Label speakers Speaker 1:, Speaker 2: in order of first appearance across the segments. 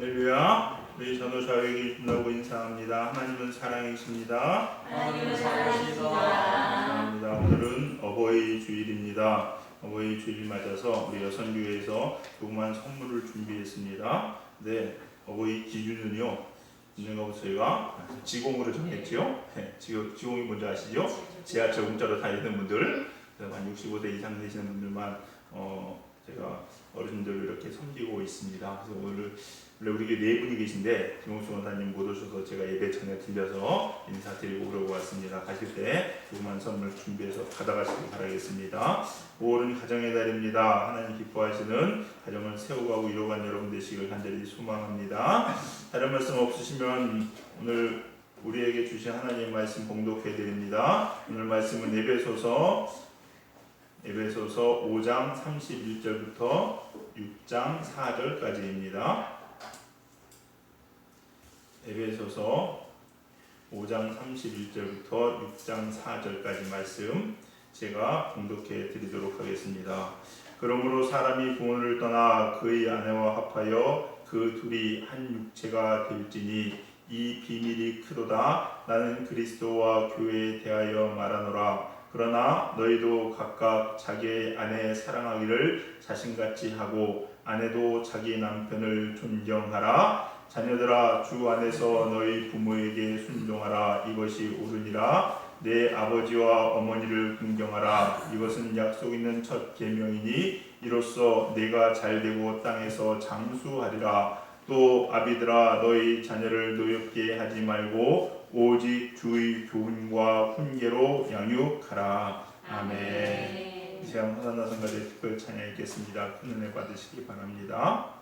Speaker 1: 할렐루야. 우리 전후 좌우에게 빛나고 인사합니다. 하나님은 사랑이십니다.
Speaker 2: 하나님은 사랑이십니다.
Speaker 1: 감사합니다. 오늘은 어버이 주일입니다. 어버이 주일 맞아서 우리 여선교회에서 조그만 선물을 준비했습니다. 네, 어버이 기준은요. 언젠가 저희가 지공으로 정했죠. 네, 지공이 뭔지 아시죠? 지하철 공짜로 다니는 분들, 한 65세 이상 되시는 분들만 제가 어르신들을 이렇게 섬기고 있습니다. 그래서 오늘 원래 우리 교회 네 분이 계신데 김홍수 원사님 못 오셔서 제가 예배 전에 들려서 인사드리고 그러고 왔습니다. 가실 때 조그만 선물 준비해서 받아가시길 바라겠습니다. 5월은 가정의 달입니다. 하나님 기뻐하시는 가정을 세워가고 이뤄간 여러분 되시길 간절히 소망합니다. 다른 말씀 없으시면 오늘 우리에게 주신 하나님의 말씀 봉독해 드립니다. 오늘 말씀은 에베소서 5장 31절부터 6장 4절까지입니다. 에베소서 5장 31절부터 6장 4절까지 말씀 제가 봉독해 드리도록 하겠습니다. 그러므로 사람이 부모를 떠나 그의 아내와 합하여 그 둘이 한 육체가 될지니 이 비밀이 크도다. 나는 그리스도와 교회에 대하여 말하노라. 그러나 너희도 각각 자기의 아내 사랑하기를 자신같이 하고 아내도 자기 남편을 존경하라. 자녀들아 주 안에서 너희 부모에게 순종하라. 이것이 옳으니라. 내 아버지와 어머니를 긍정하라. 이것은 약속 있는 첫 계명이니 이로써 내가 잘되고 땅에서 장수하리라. 또 아비들아 너희 자녀를 노엽게 하지 말고 오직 주의 교훈과 훈계로 양육하라. 아멘. 이 시간 호산나 성가대 특별 찬양 읽겠습니다. 큰 은혜 받으시기 바랍니다.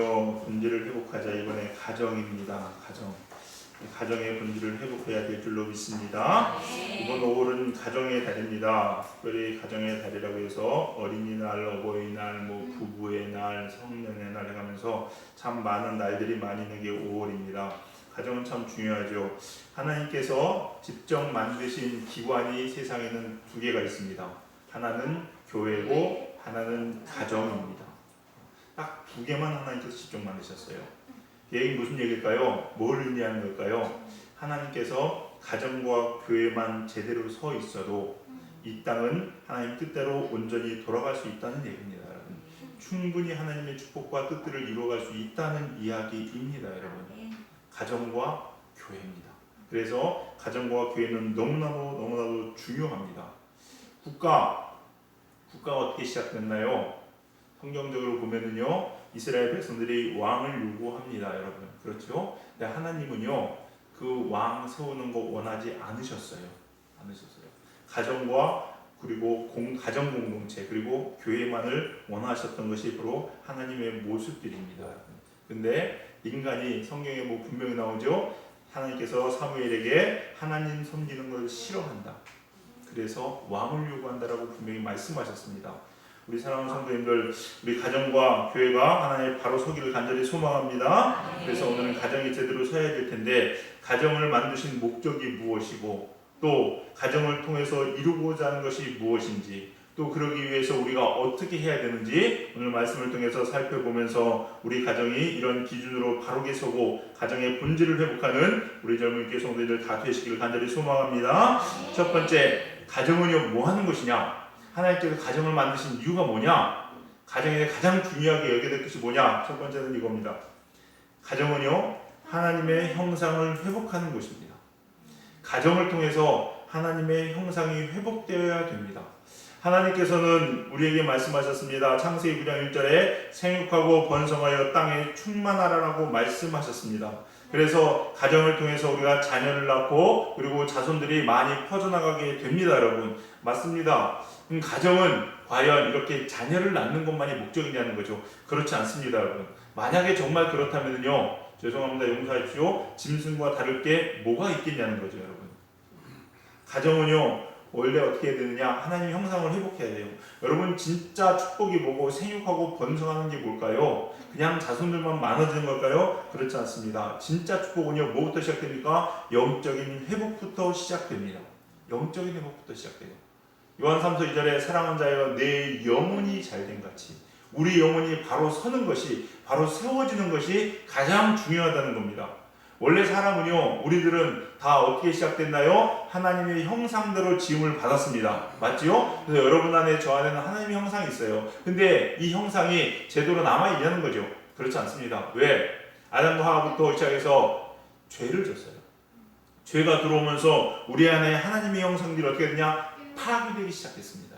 Speaker 1: 오늘은요 본질을 회복하자. 이번에 가정입니다. 가정의 본질을 회복해야 될 줄로 믿습니다. 이번 5월은 가정의 달입니다. 특별히 가정의 달이라고 해서 어린이날, 어버이날, 부부의 날, 성년의 날 해가면서 참 많은 날들이 많이 있는 게 5월입니다. 가정은 참 중요하죠. 하나님께서 직접 만드신 기관이 세상에는 두 개가 있습니다. 하나는 교회고 하나는 가정입니다. 딱 두 개만 하나님께서 직접 만드셨어요. 이게 무슨 얘기일까요? 뭘 의미하는 걸까요? 하나님께서 가정과 교회만 제대로 서 있어도 이 땅은 하나님 뜻대로 온전히 돌아갈 수 있다는 얘기입니다. 여러분. 충분히 하나님의 축복과 뜻들을 이루어갈 수 있다는 이야기입니다. 여러분. 가정과 교회입니다. 그래서 가정과 교회는 너무나도 중요합니다. 국가가 어떻게 시작됐나요? 성경적으로 보면은요 이스라엘 백성들이 왕을 요구합니다. 여러분 그렇죠? 근데 하나님은요 그 왕 세우는 거 원하지 않으셨어요. 가정과 그리고 가정 공동체 그리고 교회만을 원하셨던 것이 바로 하나님의 모습들입니다. 근데 인간이 성경에 분명히 나오죠. 하나님께서 사무엘에게 하나님 섬기는 걸 싫어한다. 그래서 왕을 요구한다라고 분명히 말씀하셨습니다. 우리 사랑하는 성도님들, 우리 가정과 교회가 하나님의 바로 서기를 간절히 소망합니다. 그래서 오늘은 가정이 제대로 서야 될 텐데 가정을 만드신 목적이 무엇이고 또 가정을 통해서 이루고자 하는 것이 무엇인지 또 그러기 위해서 우리가 어떻게 해야 되는지 오늘 말씀을 통해서 살펴보면서 우리 가정이 이런 기준으로 바르게 서고 가정의 본질을 회복하는 우리 젊은 교회 성도들 다 되시기를 간절히 소망합니다. 첫 번째, 가정은요 뭐 하는 것이냐? 하나님께서 가정을 만드신 이유가 뭐냐? 가정에 가장 중요하게 여겨야 될 것이 뭐냐? 첫 번째는 이겁니다. 가정은요 하나님의 형상을 회복하는 곳입니다. 가정을 통해서 하나님의 형상이 회복되어야 됩니다. 하나님께서는 우리에게 말씀하셨습니다. 창세기 9장 1절에 생육하고 번성하여 땅에 충만하라고 말씀하셨습니다. 그래서 가정을 통해서 우리가 자녀를 낳고 그리고 자손들이 많이 퍼져나가게 됩니다. 여러분 맞습니다. 가정은 과연 이렇게 자녀를 낳는 것만이 목적이냐는 거죠. 그렇지 않습니다. 여러분 만약에 정말 그렇다면요 죄송합니다. 용서하십시오. 짐승과 다를 게 뭐가 있겠냐는 거죠. 여러분 가정은요 원래 어떻게 해야 되느냐? 하나님의 형상을 회복해야 돼요. 여러분 진짜 축복이 뭐고 생육하고 번성하는 게 뭘까요? 그냥 자손들만 많아지는 걸까요? 그렇지 않습니다. 진짜 축복은요 뭐부터 시작됩니까? 영적인 회복부터 시작됩니다. 영적인 회복부터 시작돼요. 요한 3서 2절에 사랑하는 자여 내 영혼이 잘된 같이 우리 영혼이 바로 서는 것이 바로 세워지는 것이 가장 중요하다는 겁니다. 원래 사람은요 우리들은 다 어떻게 시작됐나요? 하나님의 형상대로 지음을 받았습니다. 맞지요? 그래서 여러분 안에 저 안에는 하나님의 형상이 있어요. 근데 이 형상이 제대로 남아있냐는 거죠. 그렇지 않습니다. 왜? 아담과 하와부터 시작해서 죄를 졌어요. 죄가 들어오면서 우리 안에 하나님의 형상들이 어떻게 되냐? 파괴되기 시작했습니다.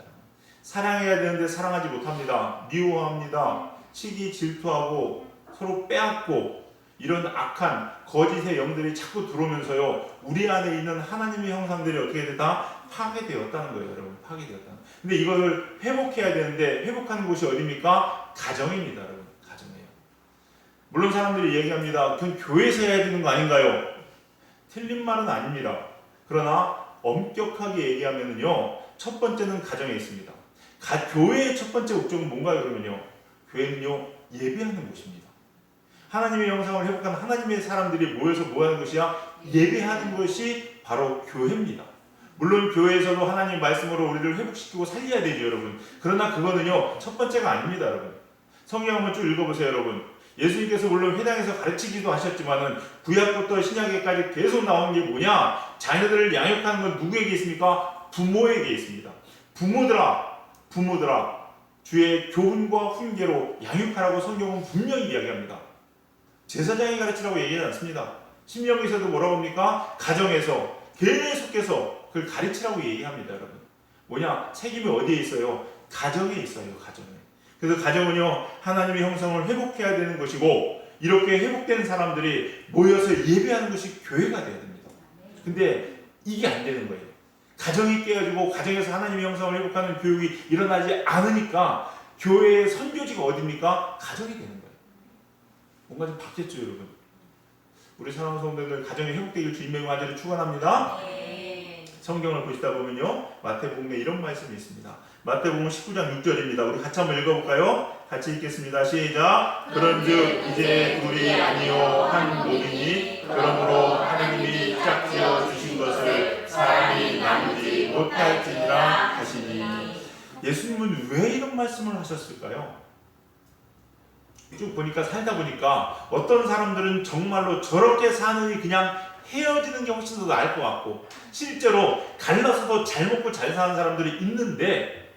Speaker 1: 사랑해야 되는데 사랑하지 못합니다. 미워합니다. 시기 질투하고 서로 빼앗고 이런 악한 거짓의 영들이 자꾸 들어오면서요 우리 안에 있는 하나님의 형상들이 어떻게 됐다? 파괴되었다는 거예요. 여러분 파괴되었다는. 근데 이걸 회복해야 되는데 회복하는 곳이 어디입니까? 가정입니다. 여러분 가정이에요. 물론 사람들이 얘기합니다. 그건 교회에서 해야 되는 거 아닌가요? 틀린 말은 아닙니다. 그러나 엄격하게 얘기하면요 첫 번째는 가정에 있습니다. 교회의 첫 번째 목적은 뭔가요? 그러면요 교회는요 예배하는 곳입니다. 하나님의 형상을 회복하는 하나님의 사람들이 모여서 뭐 하는 것이야? 예배하는 것이 바로 교회입니다. 물론 교회에서도 하나님 말씀으로 우리를 회복시키고 살려야 되죠, 여러분. 그러나 그거는요 첫 번째가 아닙니다, 여러분. 성경 한번 쭉 읽어보세요, 여러분. 예수님께서 물론 회당에서 가르치기도 하셨지만은 구약부터 신약에까지 계속 나오는 게 뭐냐? 자녀들을 양육하는 건 누구에게 있습니까? 부모에게 있습니다. 부모들아 주의 교훈과 훈계로 양육하라고 성경은 분명히 이야기합니다. 제사장이 가르치라고 얘기하지 않습니다. 신명기에서도 뭐라고 합니까? 가정에서 계속해서 그걸 가르치라고 얘기합니다. 여러분 뭐냐? 책임이 어디에 있어요? 가정에 있어요. 가정에. 그래서 가정은요 하나님의 형상을 회복해야 되는 것이고 이렇게 회복된 사람들이 모여서 예배하는 것이 교회가 돼야 됩니다. 근데 이게 안 되는 거예요. 가정이 깨어지고 가정에서 하나님의 형상을 회복하는 교육이 일어나지 않으니까 교회의 선교지가 어디입니까? 가정이 되는 거예요. 뭔가 좀 바뀌었죠, 여러분. 우리 사랑하는 성도들 가정이 회복되길 주님의 은혜로 축원합니다. 성경을 보시다 보면요, 마태복음에 이런 말씀이 있습니다. 마태복음 19장 6절입니다. 우리 같이 한번 읽어볼까요? 같이 읽겠습니다. 시작. 그런즉 이제 둘이 아니요 한 몸이니 그러므로 하나님이 짝지어 주신 것을 사람이 나누지 못할지니라 하시니. 예수님은 왜 이런 말씀을 하셨을까요? 쭉 보니까 살다 보니까 어떤 사람들은 정말로 저렇게 사느니 그냥 헤어지는 게 훨씬 더 나을 것 같고, 실제로 갈라서도 잘 먹고 잘 사는 사람들이 있는데,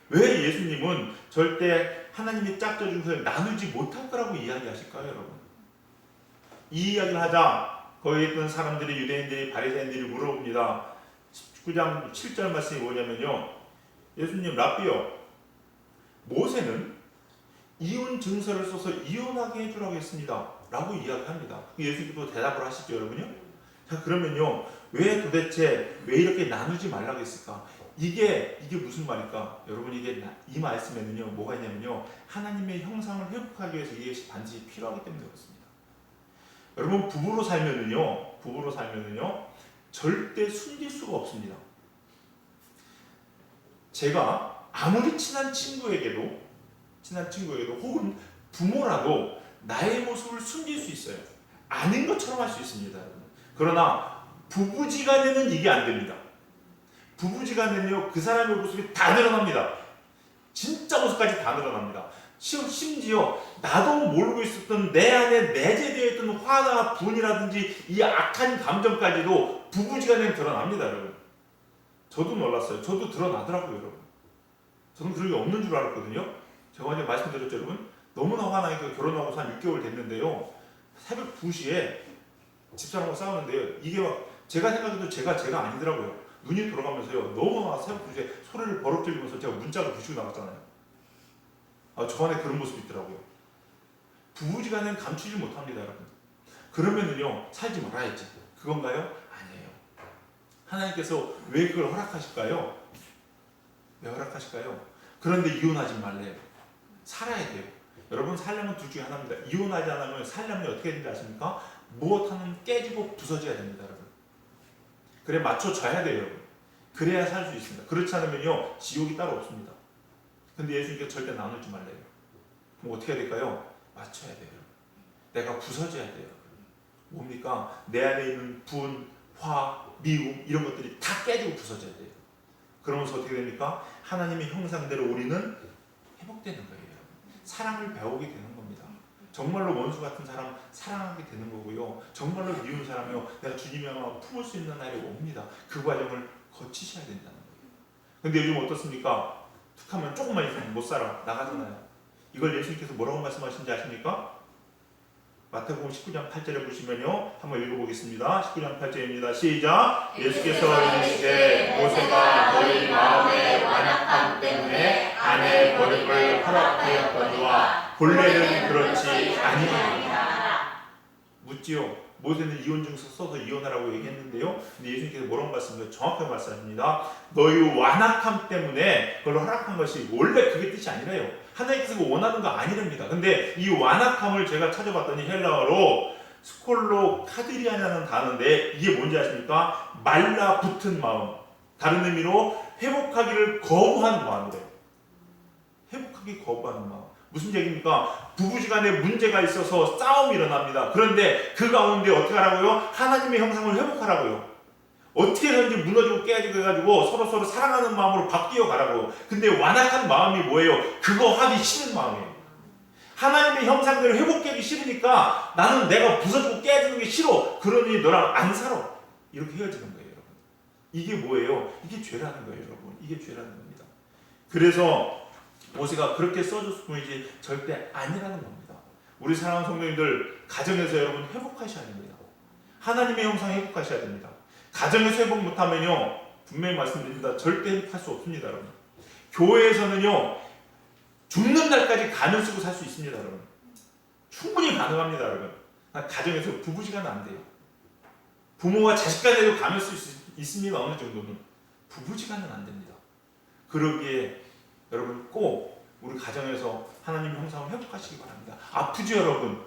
Speaker 1: 왜 예수님은 절대 하나님이 짝져준 것을 나누지 못할 거라고 이야기하실까요, 여러분? 이 이야기를 하자 거기에 있던 사람들이, 유대인들이, 바리새인들이 물어봅니다. 19장 7절 말씀이 뭐냐면요, 예수님, 랍비요, 모세는 이혼 증서를 써서 이혼하게 해주라고 했습니다 라고 이야기합니다. 예수님도 대답을 하시죠, 여러분요. 자, 그러면요, 왜 도대체 왜 이렇게 나누지 말라고 했을까? 이게 무슨 말일까? 여러분, 이게 이 말씀에는요 뭐가 있냐면요, 하나님의 형상을 회복하기 위해서 이것이 반드시 필요하기 때문에 그렇습니다. 여러분, 부부로 살면은요 절대 숨길 수가 없습니다. 제가 아무리 친한 친구에게도 혹은 부모라도 나의 모습을 숨길 수 있어요. 아닌 것처럼 할 수 있습니다, 여러분. 그러나 부부지간에는 이게 안 됩니다. 부부지간에는요, 그 사람의 모습이 다 드러납니다. 진짜 모습까지 다 드러납니다. 심지어 나도 모르고 있었던 내 안에 내재되어 있던 화나 분이라든지 이 악한 감정까지도 부부지간에는 드러납니다, 여러분. 저도 놀랐어요. 저도 드러나더라고요, 여러분. 저는 그런 게 없는 줄 알았거든요. 제가 어제 말씀드렸죠, 여러분. 너무나 화나니까 결혼하고 한 6개월 됐는데요, 새벽 2시에 집사람하고 싸우는데요, 이게 막 제가 생각해도 제가 아니더라고요. 눈이 돌아가면서요, 너무나 새벽 2시에 소리를 버럭 지르면서 제가 문짝을 부시고 나갔잖아요. 저 안에 그런 모습이 있더라고요. 부부지간에는 감추지 못합니다, 여러분. 그러면은요, 살지 말아야지. 그건가요? 아니에요. 하나님께서 왜 그걸 허락하실까요? 왜 허락하실까요? 그런데 이혼하지 말래요. 살아야 돼요. 여러분, 살려면 둘 중에 하나입니다. 이혼하지 않으면 살려면 어떻게 되는지 아십니까? 무엇 하는 깨지고 부서져야 됩니다, 여러분. 그래 맞춰줘야 돼요, 여러분. 그래야 살 수 있습니다. 그렇지 않으면요, 지옥이 따로 없습니다. 근데 예수님께서 절대 나누지 말래요. 그럼 어떻게 해야 될까요? 맞춰야 돼요. 내가 부서져야 돼요. 뭡니까? 내 안에 있는 분, 화, 미움 이런 것들이 다 깨지고 부서져야 돼요. 그러면서 어떻게 됩니까? 하나님의 형상대로 우리는 회복되는 거예요. 사랑을 배우게 되는 겁니다. 정말로 원수 같은 사람 사랑하게 되는 거고요. 정말로 미운 사람이요, 내가 주님의 마음을 품을 수 있는 날이 옵니다. 그 과정을 거치셔야 된다는 거예요. 근데 요즘 어떻습니까? 툭하면 조금만 있으면 못 살아, 나가잖아요. 이걸 예수님께서 뭐라고 말씀하신지 아십니까? 마태복음 19장 8절에 보시면요, 한번 읽어보겠습니다. 19장 8절입니다. 시작. 예수께서 이르시되 모세가 너희 마음의 완악함 때문에 아내 거룩을 허락하였거니와 본래는 그렇지 아니하니라. 묻지요. 모세는 이혼 증서 써서 이혼하라고 얘기했는데요, 근데 예수님께서 뭐라고 말씀하세요? 정확하게 말씀하십니다. 너희 완악함 때문에 그걸 허락한 것이 원래 그게 뜻이 아니래요. 하나님께서 원하는 거 아니랍니다. 근데 이 완악함을 제가 찾아봤더니 헬라어로 스콜로 카드리아라는 단어인데, 이게 뭔지 아십니까? 말라붙은 마음, 다른 의미로 회복하기를 거부하는 마음이래요. 회복하기 거부하는 마음. 무슨 얘기입니까? 부부지간에 문제가 있어서 싸움이 일어납니다. 그런데 그 가운데 어떻게 하라고요? 하나님의 형상을 회복하라고요. 어떻게 해서든지 무너지고 깨지고 해가지고 서로 사랑하는 마음으로 바뀌어 가라고요. 근데 완악한 마음이 뭐예요? 그거 하기 싫은 마음이에요. 하나님의 형상대로 회복하기 싫으니까 나는 내가 부서지고 깨지는 게 싫어. 그러니 너랑 안 살아. 이렇게 헤어지는 거예요, 여러분. 이게 뭐예요? 이게 죄라는 거예요, 여러분. 이게 죄라는 겁니다. 그래서 모세가 그렇게 써줬을 뿐이지 절대 아니라는 겁니다. 우리 사랑하는 성도님들, 가정에서 여러분 회복하셔야 됩니다. 하나님의 형상 회복하셔야 됩니다. 가정에서 회복 못하면요, 분명히 말씀드립니다. 절대 회복할 수 없습니다, 여러분. 교회에서는요, 죽는 날까지 가면 쓰고 살 수 있습니다, 여러분. 충분히 가능합니다, 여러분. 가정에서 부부지간은 안 돼요. 부모와 자식 간에도 가면 쓸 수 있습니다, 어느 정도는. 부부지간은 안 됩니다. 그러기에 여러분 꼭 우리 가정에서 하나님의 형상을 회복하시기 바랍니다. 아프죠, 여러분?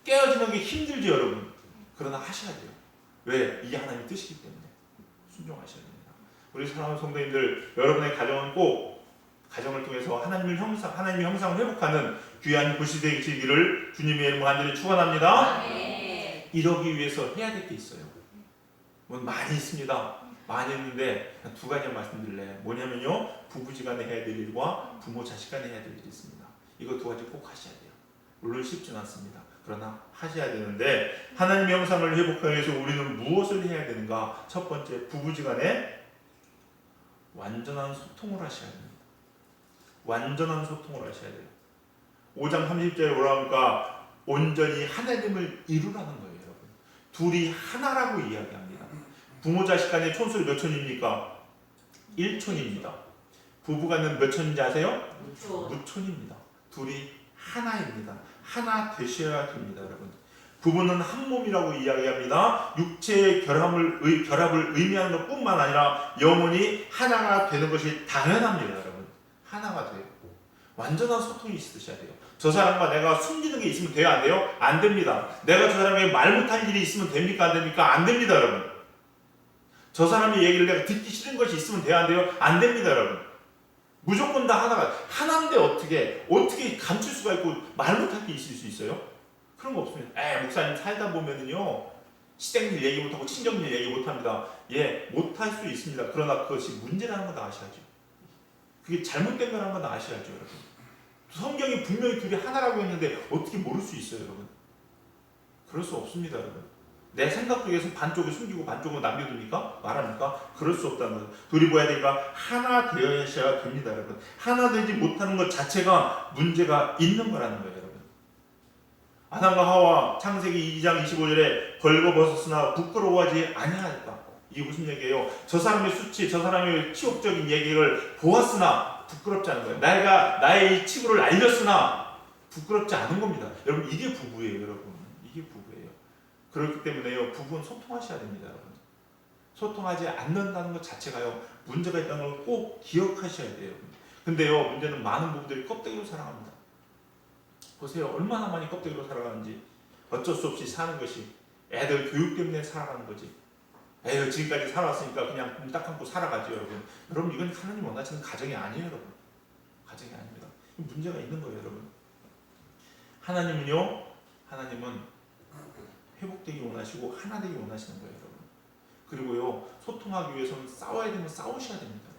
Speaker 1: 깨어지는 게 힘들죠, 여러분. 그러나 하셔야 돼요. 왜? 이게 하나님의 뜻이기 때문에 순종하셔야 됩니다. 우리 사랑하는 성도님들, 여러분의 가정은 꼭 가정을 통해서 하나님의 형상을 회복하는 귀한 곳이 되기를 주님의 이름으로 간절히 축원합니다. 이러기 위해서 해야 될 게 있어요. 뭐 많이 있습니다. 많이 있는데 두 가지 말씀드릴래요. 뭐냐면요, 부부지간에 해야 될 일과 부모 자식간에 해야 될 일이 있습니다. 이거 두 가지 꼭 하셔야 돼요. 물론 쉽지는 않습니다. 그러나 하셔야 되는데, 하나님의 형상을 회복하기 위해서 우리는 무엇을 해야 되는가? 첫 번째, 부부지간에 완전한 소통을 하셔야 됩니다. 완전한 소통을 하셔야 돼요. 5장 30절에 뭐라 합니까? 온전히 하나님을 이루라는 거예요, 여러분. 둘이 하나라고 이야기합니다. 부모 자식 간의 촌수를 몇 촌입니까? 1촌입니다. 부부 간은 몇 촌인지 아세요? 무촌입니다. 둘이 하나입니다. 하나 되셔야 됩니다, 여러분. 부부는 한 몸이라고 이야기합니다. 육체의 결합을 의미하는 것뿐만 아니라 영혼이 하나가 되는 것이 당연합니다, 여러분. 하나가 돼요. 완전한 소통이 있으셔야 돼요. 저 사람과 내가 숨기는 게 있으면 돼요, 안 돼요? 안 됩니다. 내가 저 사람에게 말 못할 일이 있으면 됩니까, 안 됩니까? 안 됩니다, 여러분. 저 사람의 얘기를 내가 듣기 싫은 것이 있으면 돼요, 안 돼요? 안 됩니다, 여러분. 무조건 다 하나가. 하나인데 어떻게 감출 수가 있고 말 못할 게 있을 수 있어요? 그런 거 없습니다. 목사님 살다 보면은요, 시댁일 얘기 못하고 친정일 얘기 못합니다. 예, 못할 수 있습니다. 그러나 그것이 문제라는 건 아셔야죠. 그게 잘못된 거라는 건 아셔야죠, 여러분. 성경이 분명히 둘이 하나라고 했는데 어떻게 모를 수 있어요, 여러분? 그럴 수 없습니다, 여러분. 내 생각 속에서 반쪽을 숨기고 반쪽을 남겨둡니까? 말합니까? 그럴 수 없다는 거죠. 둘이 뭐야 되니까 하나 되어야 됩니다, 여러분. 하나 되지 못하는 것 자체가 문제가 있는 거라는 거예요, 여러분. 아담과 하와 창세기 2장 25절에 벌거벗었으나 부끄러워하지 아니하였다. 이게 무슨 얘기예요? 저 사람의 수치, 저 사람의 치욕적인 얘기를 보았으나 부끄럽지 않은 거예요. 내가 나의 이 치부를 알렸으나 부끄럽지 않은 겁니다. 여러분, 이게 부부예요, 여러분. 이게 부부예요. 그렇기 때문에요, 부부는 소통하셔야 됩니다, 여러분. 소통하지 않는다는 것 자체가요, 문제가 있다는 걸 꼭 기억하셔야 돼요. 근데요, 문제는 많은 부부들이 껍데기로 살아갑니다. 보세요, 얼마나 많이 껍데기로 살아가는지. 어쩔 수 없이 사는 것이, 애들 교육 때문에 살아가는 거지. 지금까지 살아왔으니까 그냥 눈 딱 감고 살아가죠, 여러분. 여러분, 이건 하나님 원하시는 가정이 아니에요, 여러분. 가정이 아닙니다. 문제가 있는 거예요, 여러분. 하나님은 회복되기 원하시고 하나 되기 원하시는 거예요, 여러분. 그리고요, 소통하기 위해서는 싸워야 되면 싸우셔야 됩니다.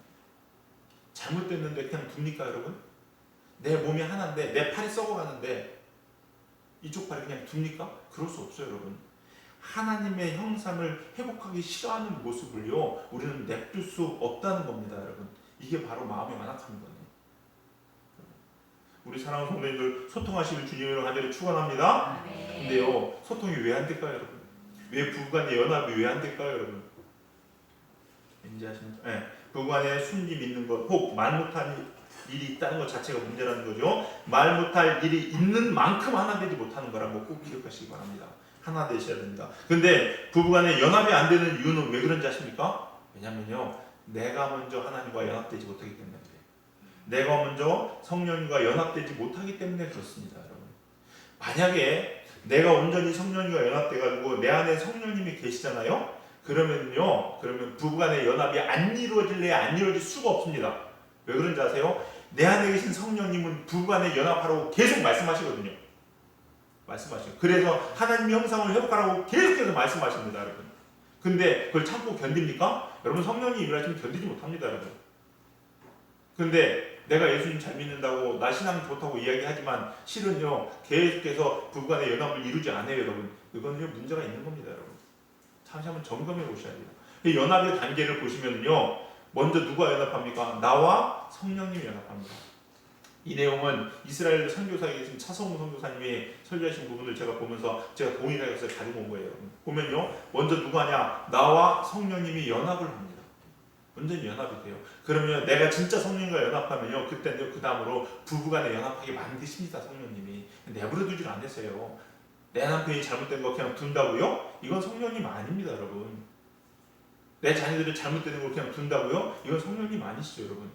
Speaker 1: 잘못됐는데 그냥 둡니까, 여러분? 내 몸이 하나인데 내 팔이 썩어가는데 이쪽 팔이 그냥 둡니까? 그럴 수 없어요, 여러분. 하나님의 형상을 회복하기 싫어하는 모습을요, 우리는 냅둘 수 없다는 겁니다, 여러분. 이게 바로 마음의 완악함인 거예요. 우리 사랑하는 성도님들, 소통하시길 주님으로 간절히 축원합니다. 근데요, 소통이 왜 안 될까요, 여러분? 왜 부부간의 연합이 왜 안 될까요, 여러분? 왠지 아십니까? 부부간에 숨김 있는 것, 혹 말 못한 일이 있다는 것 자체가 문제라는 거죠. 말 못할 일이 있는 만큼 하나 되지 못하는 거라고 꼭 기억하시기 바랍니다. 하나 되셔야 됩니다. 근데 부부간에 연합이 안 되는 이유는 왜 그런지 아십니까? 왜냐면요, 내가 먼저 하나님과 연합되지 못하기 때문에 그래요. 내가 먼저 성령님과 연합되지 못하기 때문에 그렇습니다, 여러분. 만약에 내가 온전히 성령님과 연합돼가지고 내 안에 성령님이 계시잖아요. 그러면 부부간의 연합이 안 이루어질 수가 없습니다. 왜 그런지 아세요? 내 안에 계신 성령님은 부부간의 연합하라고 계속 말씀하시거든요. 그래서 하나님의 형상을 회복하라고 계속해서 말씀하십니다, 여러분. 근데 그걸 참고 견딥니까? 여러분, 성령이 일하시면 견디지 못합니다, 여러분. 근데 내가 예수님 잘 믿는다고, 나 신앙 좋다고 이야기하지만 실은요, 계속해서 부부간의 연합을 이루지 않아요, 여러분. 이거는요, 문제가 있는 겁니다, 여러분. 잠시 한번 점검해 보셔야 돼요. 이 연합의 단계를 보시면요, 먼저 누가 연합합니까? 나와 성령님이 연합합니다. 이 내용은 이스라엘 선교사에 계신 차성우 선교사님이 설교하신 부분을 제가 보면서 제가 동일하게 가지고 온 거예요, 여러분. 보면요, 먼저 누가 하냐? 나와 성령님이 연합을 합니다. 완전히 연합이 돼요. 그러면 내가 진짜 성령님과 연합하면요, 그때는 그 다음으로 부부간에 연합하게 만드십니다, 성령님이. 내버려 두질 않으세요. 내 남편이 잘못된 거 그냥 둔다고요? 이건 성령님 아닙니다, 여러분. 내 자녀들이 잘못되는 걸 그냥 둔다고요? 이건 성령님 아니시죠, 여러분.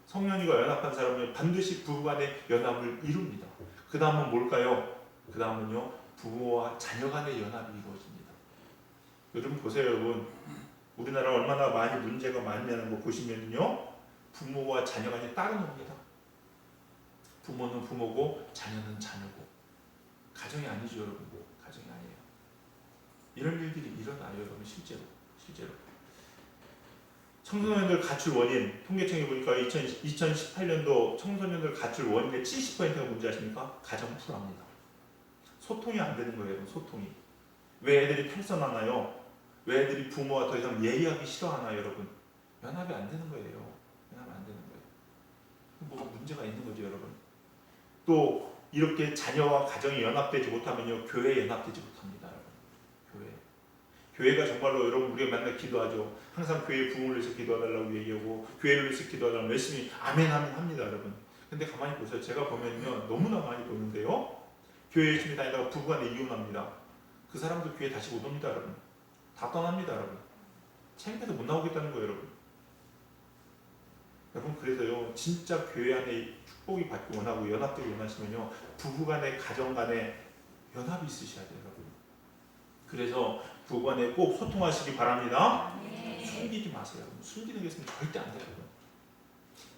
Speaker 1: 성령님과 연합한 사람은 반드시 부부간의 연합을 이룹니다. 그 다음은 뭘까요? 그 다음은요, 부모와 자녀 간의 연합이 이루어집니다. 여러분 보세요, 여러분. 우리나라 얼마나 많이 문제가 많냐는 거 보시면요, 부모와 자녀 간이 따로 놉니다. 부모는 부모고 자녀는 자녀고. 가정이 아니죠, 여러분. 가정이 아니에요. 이런 일들이 일어나요, 여러분. 실제로. 청소년들 가출 원인, 통계청에 보니까 2018년도 청소년들 가출 원인의 70%가 뭔지 아십니까? 가정 불화입니다. 소통이 안 되는 거예요, 여러분. 소통이. 왜 애들이 탈선하나요? 왜 애들이 부모와 더 이상 얘기하기 싫어하나요, 여러분? 연합이 안 되는 거예요. 연합이 안 되는 거예요. 뭐가 문제가 있는 거죠, 여러분. 또 이렇게 자녀와 가정이 연합되지 못하면요, 교회에 연합되지 못합니다, 여러분. 교회가 정말로 여러분, 우리가 맨날 기도하죠. 항상 교회 부흥을 위해서 기도해달라고 얘기하고 교회를 위해서 기도하려면 열심히 아멘 합니다, 여러분. 근데 가만히 보세요. 제가 보면요, 너무나 많이 보는데요, 교회 열심히 다니다가 부부간에 이혼합니다. 그 사람도 교회 다시 못 옵니다, 여러분. 다 떠납니다, 여러분. 창피해서 못 나오겠다는 거예요, 여러분. 여러분, 그래서요, 진짜 교회 안에 축복이 받기 원하고 연합되기 원하시면요, 부부간에 가정간에 연합이 있으셔야 돼요, 여러분. 그래서 부부간에 꼭 소통하시기 바랍니다. 숨기지 마세요, 여러분. 숨기는 게 있으면 절대 안 돼요, 여러분.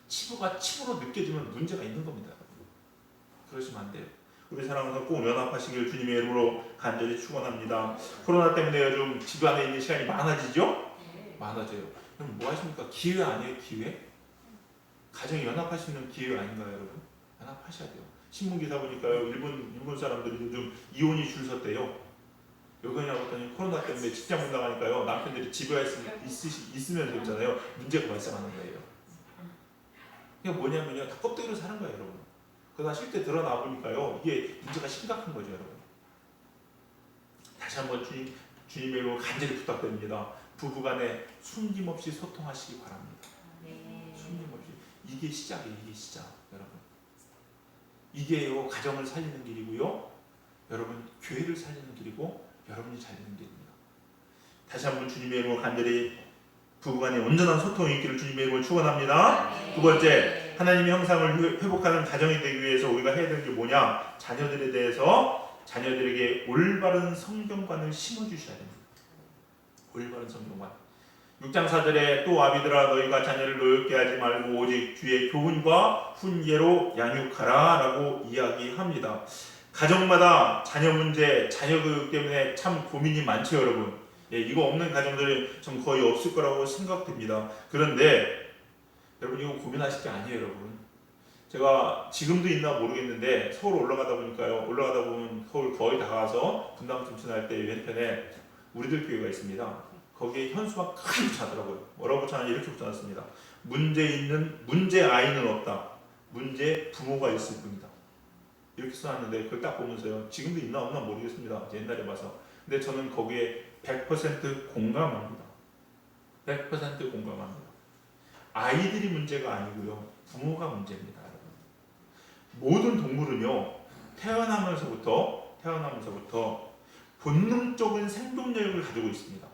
Speaker 1: 치부가 치부로 느껴지면 문제가 있는 겁니다, 여러분. 그러시면 안 돼요. 우리 사랑하는 꼭 연합하시길 주님의 이름으로 간절히 축원합니다. 코로나 때문에 요즘 집 안에 있는 시간이 많아지죠? 많아져요. 그럼 뭐 하십니까? 기회 아니에요, 기회? 가정이 연합할 수 있는 기회 아닌가요, 여러분? 연합하셔야 돼요. 신문 기사 보니까요, 일본 사람들이 요즘 이혼이 줄 섰대요. 왜 그러냐고 했더니 코로나 때문에 직장 못 나가니까요, 남편들이 집에 있으면서 있잖아요, 문제가 발생하는 거예요. 그게 뭐냐면요, 다 껍데기로 사는 거예요, 여러분. 그러다 실제 드러나 보니까요, 이게 문제가 심각한 거죠, 여러분. 다시 한번 주님의 이름으로 간절히 부탁드립니다. 부부간에 숨김없이 소통하시기 바랍니다. 숨김없이. 이게 시작이에요, 이게 시작, 여러분. 이게요, 가정을 살리는 길이고요, 여러분, 교회를 살리는 길이고, 여러분이 살리는 길입니다. 다시 한번 주님의 이름으로 간절히 부부간의 온전한 소통이 있기를 주님의 이름으로 축원합니다. 두 번째, 하나님의 형상을 회복하는 가정이 되기 위해서 우리가 해야 되는 게 뭐냐? 자녀들에 대해서 자녀들에게 올바른 성경관을 심어주셔야 됩니다. 올바른 성경관. 6장 4절에 또 아비들아 너희가 자녀를 노엽게 하지 말고 오직 주의 교훈과 훈계로 양육하라 라고 이야기합니다. 가정마다 자녀 문제, 자녀 교육 때문에 참 고민이 많죠, 여러분. 예, 이거 없는 가정들이 좀 거의 없을 거라고 생각됩니다. 그런데 여러분, 이거 고민하실 게 아니에요, 여러분. 제가 지금도 있나 모르겠는데 서울 올라가다 보면 서울 거의 다 가서 분당 춘천할 때 왼편에 우리들 교회가 있습니다. 거기에 현수막 크게 붙여놨더라고요. 뭐라고 붙여놨냐, 이렇게 붙여놨습니다. 문제 아이는 없다. 문제 부모가 있을 뿐이다. 이렇게 써놨는데 그걸 딱 보면서요, 지금도 있나 없나 모르겠습니다. 옛날에 봐서. 근데 저는 거기에 100% 공감합니다. 100% 공감합니다. 아이들이 문제가 아니고요, 부모가 문제입니다, 여러분. 모든 동물은요, 태어나면서부터 본능적인 생존력을 가지고 있습니다.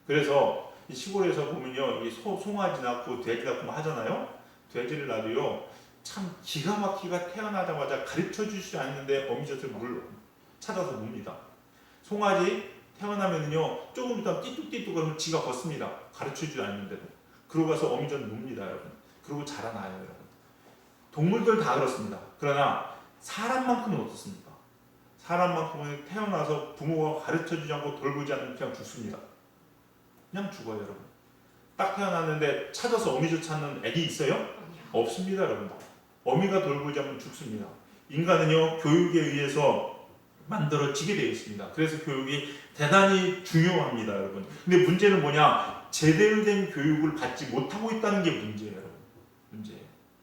Speaker 1: 그래서 시골에서 보면요, 이 송아지 낳고 돼지 낳고 하잖아요. 돼지를 낳아도요, 참 기가 막히게 태어나자마자 가르쳐 주지 않는데 어미젖을 물 찾아서 뭅니다. 송아지 태어나면요, 조금 있다 띠뚝띠뚝 그러면 지가 걷습니다. 가르쳐 주지 않는데도. 그러고 가서 어미젖 뭅니다, 여러분. 그러고 자라나요, 여러분. 동물들 다 그렇습니다. 그러나 사람만큼은 어떻습니까? 사람만큼은 태어나서 부모가 가르쳐 주지 않고 돌보지 않으면 그냥 죽습니다. 그냥 죽어요, 여러분. 딱 태어났는데 찾아서 어미젖 찾는 애기 있어요? 없습니다, 여러분. 어미가 돌보지 않으면 죽습니다. 인간은요, 교육에 의해서 만들어지게 되어 있습니다. 그래서 교육이 대단히 중요합니다, 여러분. 근데 문제는 뭐냐? 제대로 된 교육을 받지 못하고 있다는 게 문제예요, 여러분. 문제예요.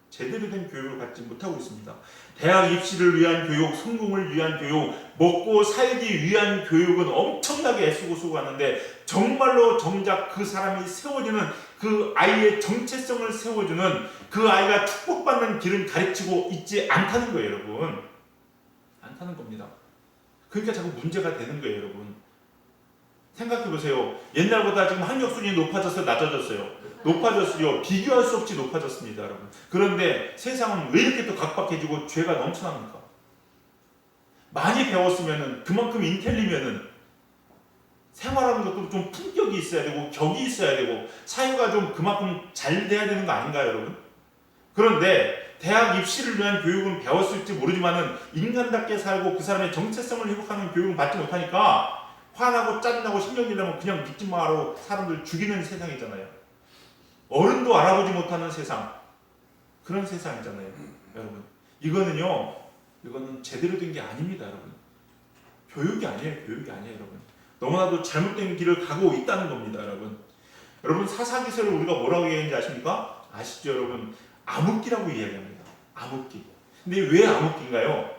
Speaker 1: 제대로 된 교육을 받지 못하고 있습니다. 대학 입시를 위한 교육, 성공을 위한 교육, 먹고 살기 위한 교육은 엄청나게 애쓰고 수고하는데 정말로 정작 그 사람이 세워지는 그 아이의 정체성을 세워주는 그 아이가 축복받는 길은 가르치고 있지 않다는 거예요, 여러분. 않다는 겁니다. 그러니까 자꾸 문제가 되는 거예요, 여러분. 생각해보세요. 옛날보다 지금 학력 수준이 높아졌어요, 낮아졌어요? 높아졌어요. 비교할 수 없이 높아졌습니다, 여러분. 그런데 세상은 왜 이렇게 또 각박해지고 죄가 넘쳐납니까? 많이 배웠으면은 그만큼 인텔리면은 생활하는 것도 좀 품격이 있어야 되고 격이 있어야 되고 사유가 좀 그만큼 잘 돼야 되는 거 아닌가요, 여러분? 그런데 대학 입시를 위한 교육은 배웠을지 모르지만은 인간답게 살고 그 사람의 정체성을 회복하는 교육은 받지 못하니까 화나고 짜증나고 신경질 나면 그냥 믿지 마로 사람들 죽이는 세상이잖아요. 어른도 알아보지 못하는 세상, 그런 세상이잖아요, 여러분. 이거는 제대로 된 게 아닙니다, 여러분. 교육이 아니에요, 여러분. 너무나도 잘못된 길을 가고 있다는 겁니다, 여러분. 여러분, 사사기설을 우리가 뭐라고 얘기하는지 아십니까? 아시죠, 여러분? 암흑기라고 이야기합니다. 암흑기. 근데 왜 암흑기인가요?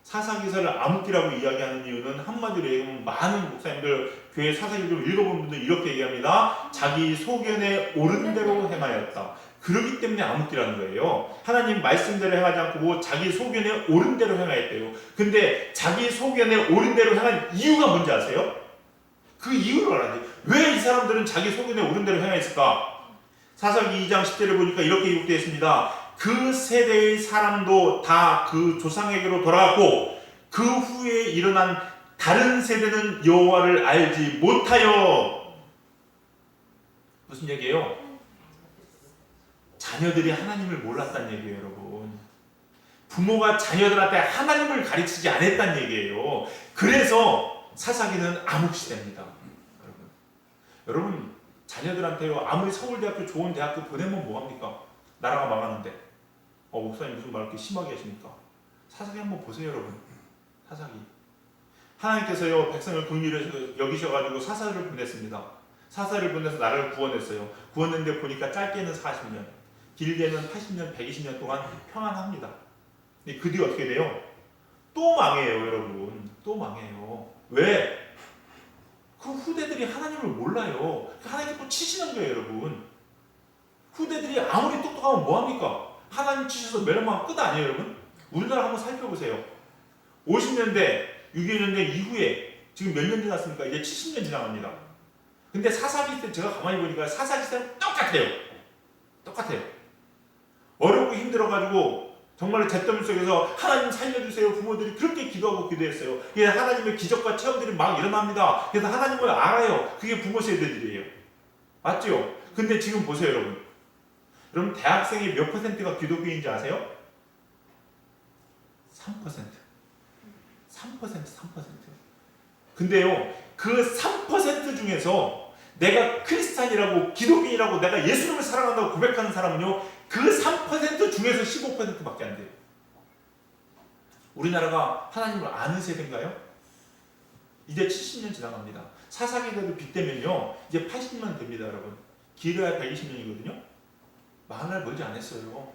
Speaker 1: 사사기설을 암흑기라고 이야기하는 이유는 한마디로 얘기하면 많은 목사님들 교회 사사기 좀 읽어본 분들 이렇게 얘기합니다. 자기 소견에 옳은 대로 행하였다. 그렇기 때문에 암흑기라는 거예요. 하나님 말씀대로 행하지 않고 자기 소견에 옳은 대로 행하였대요. 근데 자기 소견에 옳은 대로 행한 이유가 뭔지 아세요? 그 이유를 알아야 돼요. 왜 이 사람들은 자기 소견에 옳은 대로 행하였을까? 사사기 2장 10절을 보니까 이렇게 기록되어 있습니다. 그 세대의 사람도 다 그 조상에게로 돌아갔고 그 후에 일어난 다른 세대는 여호와를 알지 못하여. 무슨 얘기예요? 자녀들이 하나님을 몰랐다는 얘기예요, 여러분. 부모가 자녀들한테 하나님을 가르치지 않았다는 얘기예요. 그래서 사사기는 암흑시대입니다. 여러분 자녀들한테요, 아무리 서울대학교 좋은 대학교 보내면 뭐합니까? 나라가 망하는데. 목사님 무슨 말 이렇게 심하게 하십니까? 사사기 한번 보세요, 여러분. 사사기. 하나님께서요, 백성을 긍휼히 여기셔가지고 사사를 보냈습니다. 사사를 보내서 나라를 구원했어요. 구원했는데 보니까 짧게는 40년, 길게는 80년, 120년 동안 평안합니다. 근데 그 뒤에 어떻게 돼요? 또 망해요, 여러분. 또 망해요. 왜? 그 후대들이 하나님을 몰라요. 하나님께 또 치시는 거예요, 여러분. 후대들이 아무리 똑똑하면 뭐합니까? 하나님 치셔서 멸망한 끝 아니에요, 여러분? 우리나라 한번 살펴보세요. 50년대, 6.25년대 이후에 지금 몇 년 지났습니까? 이제 70년 지나갑니다. 근데 사사기 때 제가 가만히 보니까 사사기 때는 똑같아요. 어렵고 힘들어가지고 정말로 잿더미 속에서 하나님 살려주세요. 부모들이 그렇게 기도하고 기도했어요. 하나님의 기적과 체험들이 막 일어납니다. 그래서 하나님을 알아요. 그게 부모 세대들이에요. 맞죠? 근데 지금 보세요, 여러분. 여러분 대학생이 몇 퍼센트가 기독교인지 아세요? 3%. 근데요, 그 3% 중에서 내가 크리스찬이라고 기독교인이라고 내가 예수님을 사랑한다고 고백하는 사람은요, 그 3% 중에서 15%밖에 안 돼요. 우리나라가 하나님을 아는 세대인가요? 이제 70년 지나갑니다. 사사기대로 빗대면요, 이제 80년 됩니다, 여러분. 길어야 120년이거든요. 마흔날 멀지 않았어요.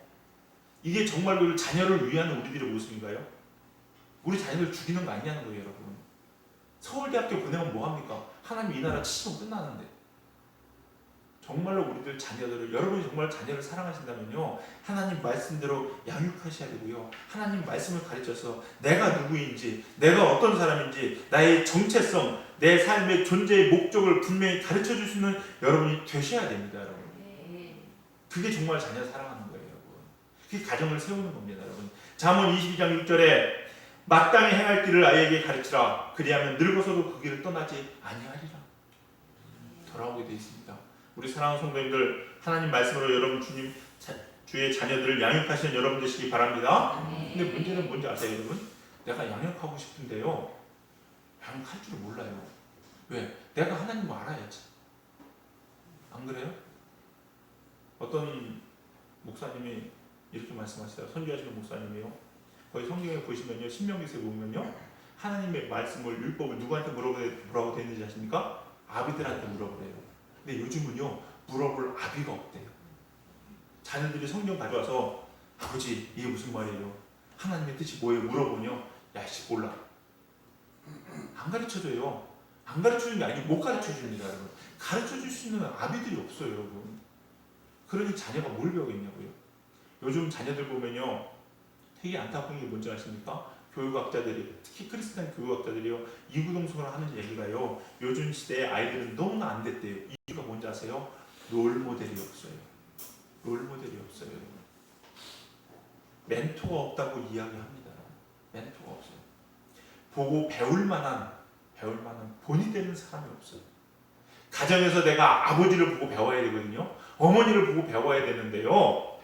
Speaker 1: 이게 정말로 자녀를 위하는 우리들의 모습인가요? 우리 자녀를 죽이는 거 아니냐는 거예요, 여러분. 서울대학교 보내면 뭐합니까? 하나님 이 나라 치시면 끝나는데. 정말로 우리들 자녀들을, 여러분이 정말 자녀를 사랑하신다면요, 하나님 말씀대로 양육하셔야 되고요, 하나님 말씀을 가르쳐서 내가 누구인지, 내가 어떤 사람인지, 나의 정체성, 내 삶의 존재의 목적을 분명히 가르쳐 줄 수 있는 여러분이 되셔야 됩니다, 여러분. 그게 정말 자녀 사랑하는 거예요, 여러분. 그게 가정을 세우는 겁니다, 여러분. 잠언 22장 6절에 마땅히 행할 길을 아이에게 가르치라. 그리하면 늙어서도 그 길을 떠나지 아니하리라. 돌아오게 되어 있습니다. 우리 사랑하는 성도님들, 하나님 말씀으로 여러분 주의 자녀들을 양육하시는 여러분 되시기 바랍니다. 근데 문제는 뭔지 아세요, 여러분? 내가 양육하고 싶은데요, 양육할 줄 몰라요. 왜? 내가 하나님을 알아야지. 안 그래요? 어떤 목사님이 이렇게 말씀하시더라고요. 선교하시는 목사님이요. 거기 성경에 보시면요, 신명기서에 보면요, 하나님의 말씀을, 율법을 누구한테 물어보라고 되어 있는지 아십니까? 아비들한테 물어보래요. 근데 요즘은요, 물어볼 아비가 없대요. 자녀들이 성경 가져와서 아버지 이게 무슨 말이에요? 하나님의 뜻이 뭐예요? 물어보면요, 야씨 몰라. 안 가르쳐줘요. 안 가르쳐주는 게 아니고 못 가르쳐줍니다, 여러분. 가르쳐줄 수 있는 아비들이 없어요, 여러분. 그러니 자녀가 뭘 배우겠냐고요. 요즘 자녀들 보면요, 되게 안타까운 게 뭔지 아십니까? 교육학자들이, 특히 크리스찬 교육학자들이요, 이구동성을 하는 얘기가요, 요즘 시대의 아이들은 너무나 안 됐대요. 이유가 뭔지 아세요? 롤모델이 없어요. 롤모델이 없어요. 멘토가 없다고 이야기합니다. 멘토가 없어요. 보고 배울 만한 본이 되는 사람이 없어요. 가정에서 내가 아버지를 보고 배워야 되거든요. 어머니를 보고 배워야 되는데요.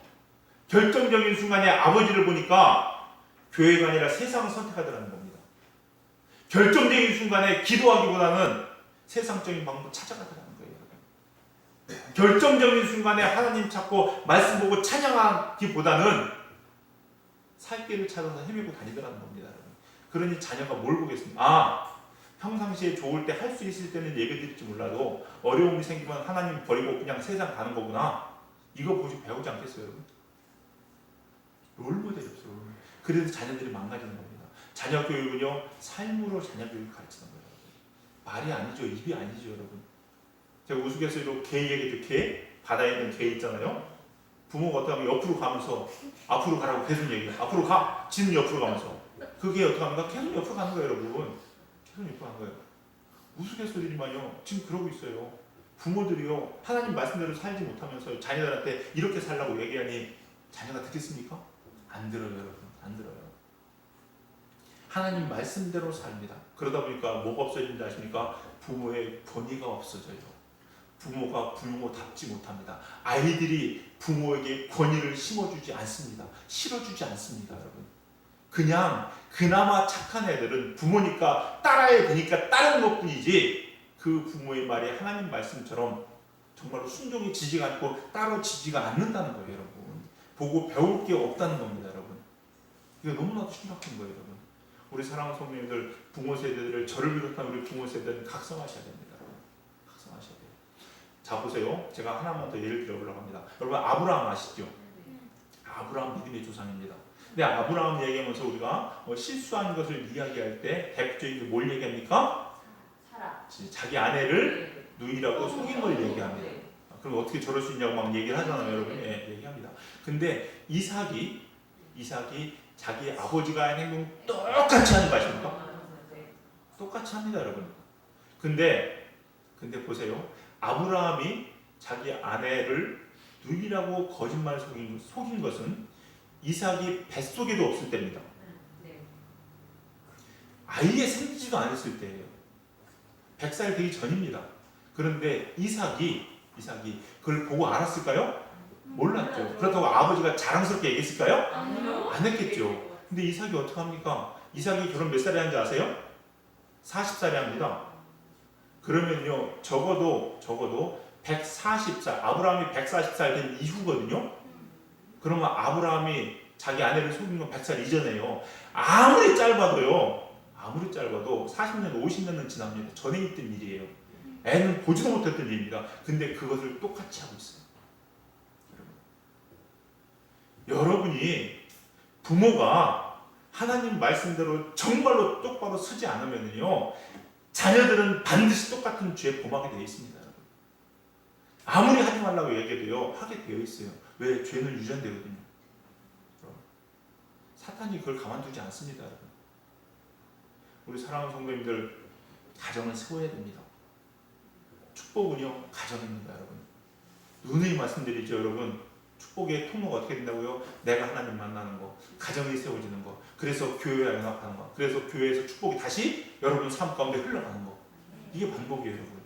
Speaker 1: 결정적인 순간에 아버지를 보니까 교회가 아니라 세상을 선택하더라는 겁니다. 결정적인 순간에 기도하기보다는 세상적인 방법을 찾아가더라는 거예요. 결정적인 순간에 하나님 찾고 말씀 보고 찬양하기보다는 살 길을 찾아서 헤매고 다니더라는 겁니다. 그러니 자녀가 뭘 보겠습니까? 평상시에 좋을 때 할 수 있을 때는 예배 드릴지 몰라도 어려움이 생기면 하나님 버리고 그냥 세상 가는 거구나. 이거 보시 배우지 않겠어요, 여러분? 롤모델이 없어요. 그래서 자녀들이 망가지는 겁니다. 자녀 교육은요, 삶으로 자녀 교육을 가르치는 거예요. 말이 아니죠. 입이 아니죠, 여러분. 제가 우스갯소리로 개 얘기도 바다에 있는 개 있잖아요. 부모가 어떻게 하면 옆으로 가면서 앞으로 가라고 계속 얘기해요. 앞으로 가! 지는 옆으로 가면서. 그게 어떻게 합니까? 계속 옆으로 가는 거예요, 여러분. 계속 옆으로 가는 거예요. 우스갯소리지만요, 지금 그러고 있어요. 부모들이요, 하나님 말씀대로 살지 못하면서 자녀들한테 이렇게 살라고 얘기하니 자녀가 듣겠습니까? 안 들어요, 여러분. 안 들어요. 하나님 말씀대로 삽니다. 그러다 보니까 뭐가 없어진지 아십니까? 부모의 권위가 없어져요. 부모가 부모답지 못합니다. 아이들이 부모에게 권위를 심어주지 않습니다. 실어주지 않습니다, 여러분. 그냥 그나마 착한 애들은 부모니까 따라야 되니까 따르는 것뿐이지 그 부모의 말이 하나님 말씀처럼 정말로 순종이 지지가 않고 따라지지가 않는다는 거예요, 여러분. 보고 배울 게 없다는 겁니다, 여러분. 이거 너무나도 심각한 거예요, 여러분. 우리 사랑하는 성도님들, 부모 세대들을 저를 비롯한 우리 부모 세대는 각성하셔야 됩니다, 여러분. 각성하셔야 돼요. 자, 보세요. 제가 하나만 더 예를 들어보려고 합니다. 여러분, 아브라함 아시죠? 아브라함 믿음의 조상입니다. 근데 아브라함 얘기하면서 우리가 실수한 것을 이야기할 때 대표적인 뭘 얘기합니까? 자기 아내를 누이라고 속인 걸 얘기합니다. 그럼 어떻게 저럴 수 있냐고 막 얘기를 하잖아요, 여러분. 예, 얘기합니다. 근데 이삭이 자기 아버지가 한 행동 똑같이 하는 거 아십니까? 똑같이 합니다, 여러분. 근데 보세요. 아브라함이 자기 아내를 누이라고 거짓말 속인 것은 이삭이 뱃속에도 없을 때입니다. 아예 생기지도 않았을 때예요. 100살 되기 전입니다. 그런데 이삭이 그걸 보고 알았을까요? 몰랐죠. 그렇다고 아버지가 자랑스럽게 얘기했을까요? 안 했겠죠. 근데 이삭이 어떻게 합니까? 이삭이 결혼 몇 살에 한지 아세요? 40살에 합니다. 그러면요, 적어도 140살, 아브라함이 140살 된 이후거든요. 그러면 아브라함이 자기 아내를 속인 건 100살 이전에요. 아무리 짧아도 40년, 50년은 지납니다. 전에 있던 일이에요. 애는 보지도 못했던 일입니다. 근데 그것을 똑같이 하고 있어요. 여러분이 부모가 하나님 말씀대로 정말로 똑바로 서지 않으면요, 자녀들은 반드시 똑같은 죄에 범하게 되어 있습니다. 여러분. 아무리 하지 말라고 얘기해도요, 하게 되어 있어요. 왜? 죄는 유전되거든요. 사탄이 그걸 가만두지 않습니다, 여러분. 우리 사랑하는 성도님들, 가정을 세워야 됩니다. 축복은요, 가정입니다, 여러분. 누누이 말씀드리죠, 여러분. 축복의 통로가 어떻게 된다고요? 내가 하나님 만나는 거, 가정이 세워지는 거, 그래서 교회와 연합하는 거, 그래서 교회에서 축복이 다시 여러분 삶 가운데 흘러가는 거. 이게 반복이에요, 여러분.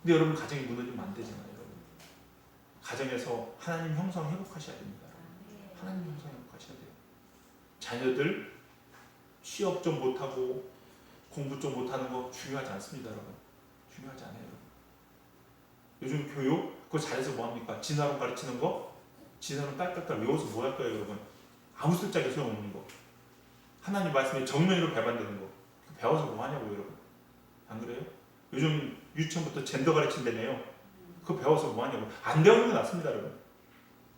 Speaker 1: 근데 여러분 가정이 무너지면 안 되잖아요, 여러분. 가정에서 하나님 형상 회복하셔야 됩니다. 하나님 형상 회복하셔야 돼요. 자녀들 취업 좀 못하고 공부 좀 못하는 거 중요하지 않습니다, 여러분. 중요하지 않아요, 여러분. 요즘 교육 그거 잘해서 뭐합니까? 진화론 가르치는 거, 진화론 딸딸딸 외워서 뭐 할 거예요, 여러분? 아무 쓸데없이 소용없는 거. 하나님 말씀에 정면으로 배반되는 거. 배워서 뭐 하냐고요, 여러분? 안 그래요? 요즘 유치원부터 젠더 가르친다며요. 그거 배워서 뭐 하냐고. 안 배우는 게 낫습니다, 여러분.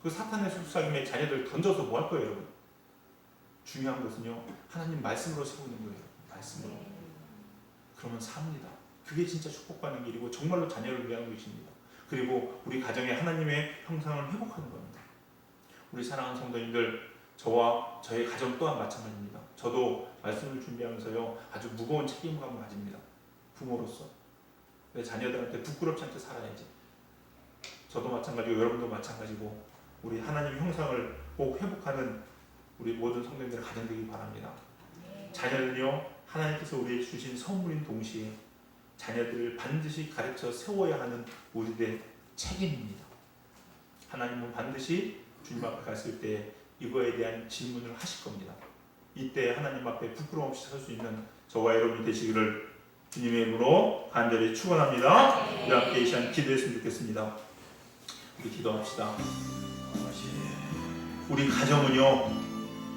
Speaker 1: 그 사탄의 속삭임에 자녀들 던져서 뭐 할 거예요, 여러분? 중요한 것은요, 하나님 말씀으로 세우는 거예요. 말씀으로. 그러면 삽니다. 그게 진짜 축복받는 길이고 정말로 자녀를 위한 것입니다. 그리고 우리 가정에 하나님의 형상을 회복하는 겁니다. 우리 사랑하는 성도님들, 저와 저의 가정 또한 마찬가지입니다. 저도 말씀을 준비하면서요, 아주 무거운 책임감을 가집니다. 부모로서 내 자녀들한테 부끄럽지 않게 살아야지. 저도 마찬가지고 여러분도 마찬가지고 우리 하나님 형상을 꼭 회복하는 우리 모든 성도님들 가정 되길 바랍니다. 자녀는요, 하나님께서 우리에게 주신 선물인 동시에 자녀들을 반드시 가르쳐 세워야 하는 우리들의 책임입니다. 하나님은 반드시 주님 앞에 갔을 때 이거에 대한 질문을 하실 겁니다. 이때 하나님 앞에 부끄러움 없이 설 수 있는 저와 여러분이 되시기를 주님의 이름으로 간절히 축원합니다. 우리 함께 이 시간 기도했으면 좋겠습니다. 우리 기도합시다. 우리 가정은요,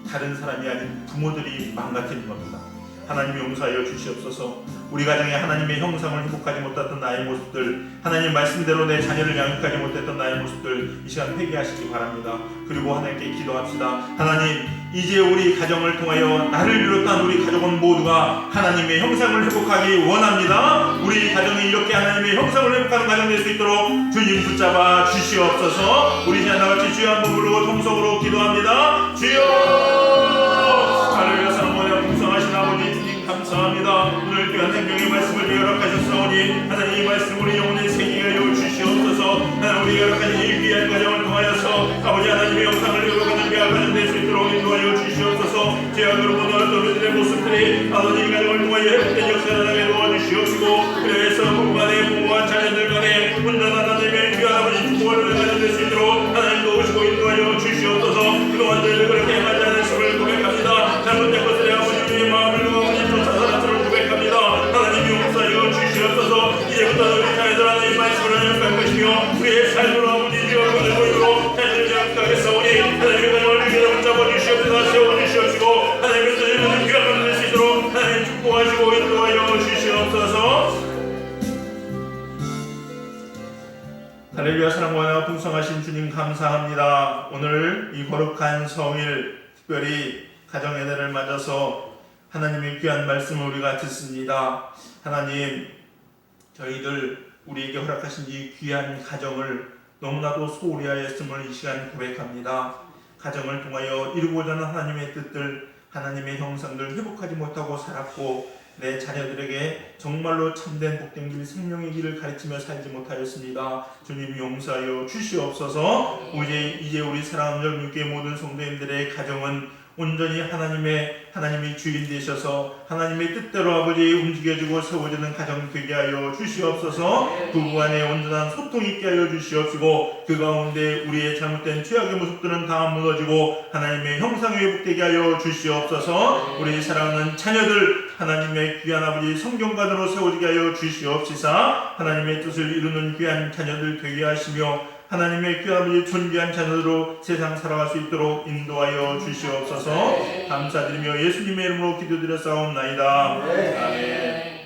Speaker 1: 다른 사람이 아닌 부모들이 망가뜨린 겁니다. 하나님 용서하여 주시옵소서. 우리 가정에 하나님의 형상을 회복하지 못했던 나의 모습들, 하나님 말씀대로 내 자녀를 양육하지 못했던 나의 모습들, 이 시간 회개하시기 바랍니다. 그리고 하나님께 기도합시다. 하나님, 이제 우리 가정을 통하여 나를 비롯한 우리 가족은 모두가 하나님의 형상을 회복하기 원합니다. 우리 가정이 이렇게 하나님의 형상을 회복하는 가정 될 수 있도록 주님 붙잡아 주시옵소서. 우리 시간 나같이 주여 한번 부르고 통성으로 기도합니다. 주여! 하늘에 사랑하며 풍성하신 아버지 주님 감사합니다. 오늘 귀한 생명의 말씀을 허락하셨사오니 하나님 이 말씀 우리 영혼에 새기게 하여 주시옵소서. 하나님 우리가 허락하신 이 귀한 가정을 통하여서 아버지 하나님의 영상을 회복하는 귀한 가정 될 수 있도록 인도하여 주시옵소서. 죄악으로 무너졌던 우리들의 모습들이 아버지 이 가정을 통하여 회복된 역사를 하게 도와주시옵시고, 그래서 부부 간에 부모와 자녀들 간에 온전한 하나님의 귀한 아버지 축복을 가정 될 수 있도록 하나님 도우시고 인도하여 주시옵소서. 그동안 저희들 그렇게 하지 않으심을 고백합니다. 잘못된 것을 아버지 우리의 마음을 아버지 쫓아 살았음을 고백합니다. 하나님 용서하여 주시옵소서. 이제부터 우리 자녀들 하나님 말씀을 연습할 것이며 우리의 삶으로 아버지 주여 그들 보이도록 자녀를 양육하겠사오니 하나님의 가정을 위기에 붙잡아 주시옵소서. 세워주시옵시고 하나님의 뜻을 귀한 것을 낼 수 있도록 하나님 축복하시고 인도하여 주시옵소서. 할렐루야. 사랑과 풍성하신 주님 감사합니다. 오늘 이 거룩한 성일 특별히 가정의 날을 맞아서 하나님의 귀한 말씀을 우리가 듣습니다. 하나님, 저희들 우리에게 허락하신 이 귀한 가정을 너무나도 소홀히 하였음을 이 시간 고백합니다. 가정을 통하여 이루고자 하는 하나님의 뜻들, 하나님의 형상들 회복하지 못하고 살았고 내 자녀들에게 정말로 참된 복된 길, 생명의 길을 가르치며 살지 못하였습니다. 주님 용서하여 주시옵소서. 이제 우리 사랑하는 열무교회 모든 성도님들의 가정은 온전히 하나님이 주인 되셔서 하나님의 뜻대로 아버지 움직여주고 세워지는 가정 되게 하여 주시옵소서. 부부간에 온전한 소통 있게 하여 주시옵시고 그 가운데 우리의 잘못된 죄악의 모습들은 다 무너지고 하나님의 형상이 회복되게 하여 주시옵소서. 우리 사랑하는 자녀들 하나님의 귀한 아버지 성경관으로 세워지게 하여 주시옵시사. 하나님의 뜻을 이루는 귀한 자녀들 되게 하시며 하나님의 귀한 아버지 존귀한 자녀로 세상 살아갈 수 있도록 인도하여 주시옵소서. 감사드리며 예수님의 이름으로 기도드렸사옵나이다. 아멘.